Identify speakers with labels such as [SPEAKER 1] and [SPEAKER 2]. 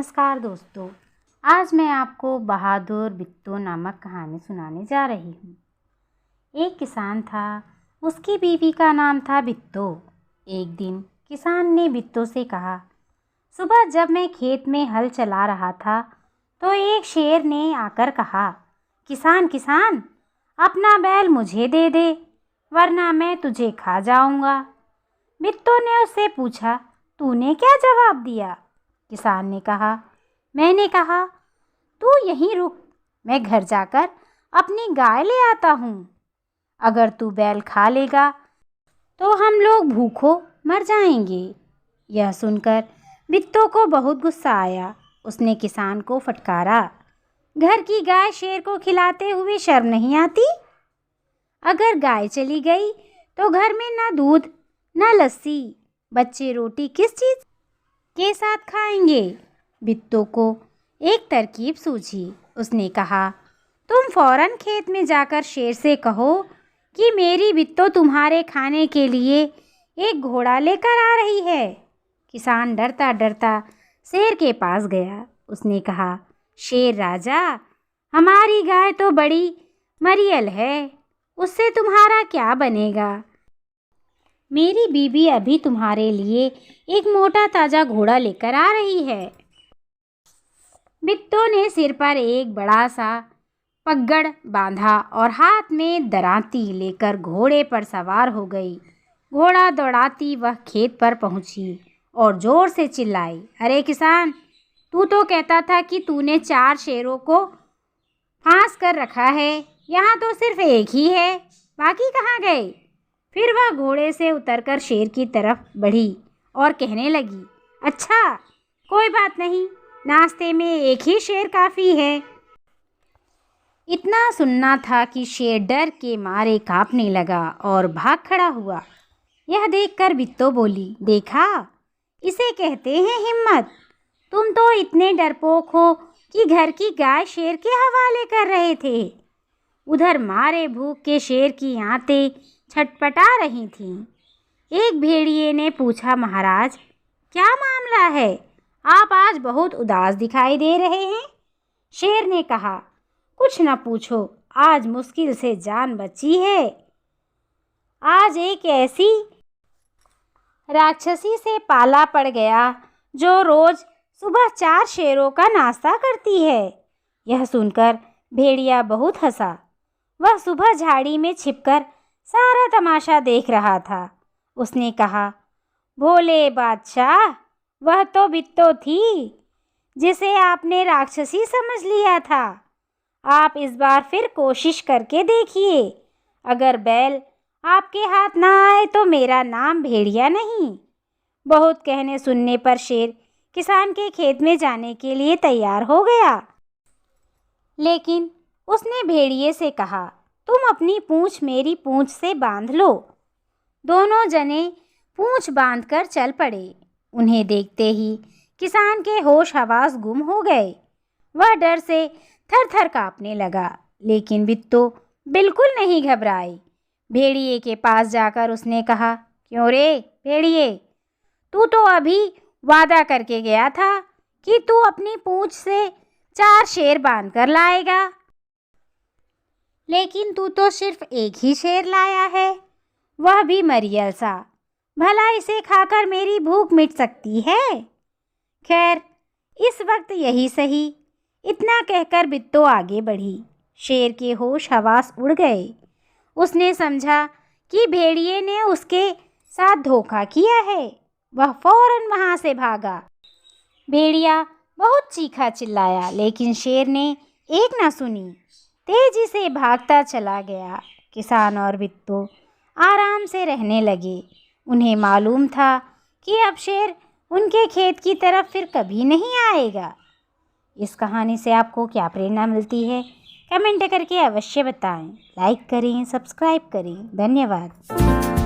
[SPEAKER 1] नमस्कार दोस्तों, आज मैं आपको बहादुर बिट्टू नामक कहानी सुनाने जा रही हूँ। एक किसान था, उसकी बीवी का नाम था बिट्टू। एक दिन किसान ने बिट्टू से कहा, सुबह जब मैं खेत में हल चला रहा था तो एक शेर ने आकर कहा, किसान किसान, अपना बैल मुझे दे दे वरना मैं तुझे खा जाऊंगा। बिट्टू ने उससे पूछा, तूने क्या जवाब दिया? किसान ने कहा, मैंने कहा तू यहीं रुक, मैं घर जाकर अपनी गाय ले आता हूँ। अगर तू बैल खा लेगा तो हम लोग भूखों मर जाएंगे। यह सुनकर बिट्टू को बहुत गुस्सा आया। उसने किसान को फटकारा, घर की गाय शेर को खिलाते हुए शर्म नहीं आती? अगर गाय चली गई तो घर में ना दूध ना लस्सी, बच्चे रोटी किस चीज़ के साथ खाएंगे? बिट्टू को एक तरकीब सूझी। उसने कहा, तुम फौरन खेत में जाकर शेर से कहो कि मेरी बिट्टू तुम्हारे खाने के लिए एक घोड़ा लेकर आ रही है। किसान डरता डरता शेर के पास गया। उसने कहा, शेर राजा, हमारी गाय तो बड़ी मरियल है, उससे तुम्हारा क्या बनेगा? मेरी बीवी अभी तुम्हारे लिए एक मोटा ताजा घोड़ा लेकर आ रही है। बिट्टू ने सिर पर एक बड़ा सा पगड़ बांधा और हाथ में दरांती लेकर घोड़े पर सवार हो गई। घोड़ा दौड़ाती वह खेत पर पहुंची और जोर से चिल्लाई, अरे किसान, तू तो कहता था कि तूने 4 शेरों को फांस कर रखा है, यहाँ तो सिर्फ एक ही है, बाकी कहाँ गए? फिर वह घोड़े से उतरकर शेर की तरफ बढ़ी और कहने लगी, अच्छा कोई बात नहीं, नाश्ते में एक ही शेर काफ़ी है। इतना सुनना था कि शेर डर के मारे कांपने लगा और भाग खड़ा हुआ। यह देखकर बिट्टू बोली, देखा, इसे कहते हैं हिम्मत। तुम तो इतने डरपोक हो कि घर की गाय शेर के हवाले कर रहे थे। उधर मारे भूख के शेर की आंतें छटपटा रही थीं। एक भेड़िए ने पूछा, महाराज, क्या मामला है? आप आज बहुत उदास दिखाई दे रहे हैं। शेर ने कहा, कुछ न पूछो, आज मुश्किल से जान बची है। आज एक ऐसी राक्षसी से पाला पड़ गया जो रोज सुबह 4 शेरों का नाश्ता करती है। यह सुनकर भेड़िया बहुत हंसा। वह सुबह झाड़ी में छिपकर सारा तमाशा देख रहा था। उसने कहा, भोले बादशाह, वह तो बिट्टू थी जिसे आपने राक्षसी समझ लिया था। आप इस बार फिर कोशिश करके देखिए। अगर बैल आपके हाथ ना आए तो मेरा नाम भेड़िया नहीं। बहुत कहने सुनने पर शेर किसान के खेत में जाने के लिए तैयार हो गया। लेकिन उसने भेड़िए से कहा, तुम अपनी पूंछ मेरी पूंछ से बांध लो। दोनों जने पूंछ बांधकर चल पड़े। उन्हें देखते ही किसान के होश हवास गुम हो गए। वह डर से थर थर कांपने लगा, लेकिन बिट्टू बिल्कुल नहीं घबराई। भेड़िए के पास जाकर उसने कहा, क्यों रे भेड़िए, तू तो अभी वादा करके गया था कि तू अपनी पूंछ से 4 शेर बांध कर लाएगा, लेकिन तू तो सिर्फ एक ही शेर लाया है, वह भी मरियल सा। भला इसे खाकर मेरी भूख मिट सकती है? खैर, इस वक्त यही सही। इतना कहकर बिट्टू आगे बढ़ी। शेर के होश हवास उड़ गए। उसने समझा कि भेड़िए ने उसके साथ धोखा किया है। वह फौरन वहाँ से भागा। भेड़िया बहुत चीखा चिल्लाया, लेकिन शेर ने एक न सुनी। तेजी से भागता चला गया। किसान और बिट्टू आराम से रहने लगे। उन्हें मालूम था कि अब शेर उनके खेत की तरफ फिर कभी नहीं आएगा। इस कहानी से आपको क्या प्रेरणा मिलती है, कमेंट करके अवश्य बताएं। लाइक करें, सब्सक्राइब करें। धन्यवाद।